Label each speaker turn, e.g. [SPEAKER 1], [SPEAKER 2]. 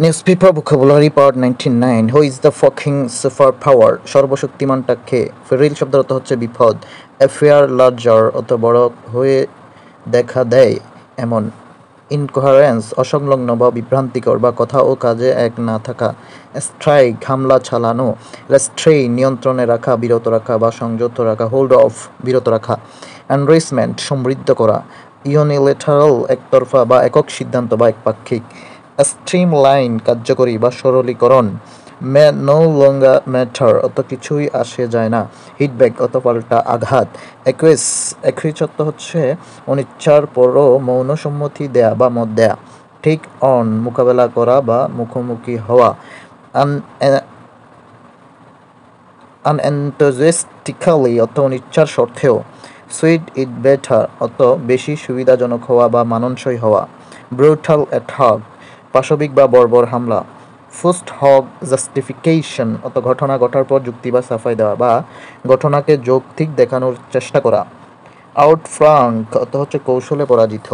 [SPEAKER 1] Newspaper vocabulary part 99. Who is the fucking super power? সর্বশক্তিমানটা কে? ফেরিল শব্দের অর্থ হচ্ছে বিপদ। অ্যাফেয়ার লার্জার অত বড় হয়ে দেখা দেয় এমন। ইনকোহারেন্স অসংলগ্ন বা বিভ্রান্তিকর বা কথা ও কাজে এক না থাকা। স্ট্রাইক হামলা চালানো। রেস্ট্রেইন নিয়ন্ত্রণে রাখা, বিরত রাখা বা সংযত রাখা। হোল্ড অফ বিরত রাখা। এনরিচমেন্ট সমৃদ্ধ করা। ইউনিলেটারাল একতরফা বা একক সিদ্ধান্ত বা একপাক্ষিক। স্ট্রিমলাইন কার্যকরী বা সরলীকরণ। নো লঙ্গার ম্যাটার অত কিছুই আসে যায় না। হিটব্যাক অত পাল্টা আঘাত। অ্যাকুইজ অর্থ হচ্ছে অনিচ্ছার পরও মৌন সম্মতি দেয়া বা মত দেয়া। টেক অন মোকাবেলা করা বা মুখোমুখি হওয়া। আনএনথুজিয়াস্টিক্যালি অত অনিচ্ছার সত্ত্বেও। সুইট ইট বেটার অত বেশি সুবিধাজনক হওয়া বা মানানসই হওয়া। ব্রুটাল অ্যাটাক পাশবিক বা বর্বর হামলা। পোস্ট হক জাস্টিফিকেশন অত ঘটনা ঘটার পর যুক্তি বা সাফাই দেওয়া বা ঘটনাকে যৌক্তিক দেখানোর চেষ্টা করা। আউটফ্লাঙ্ক অত হচ্ছে কৌশলে পরাজিত।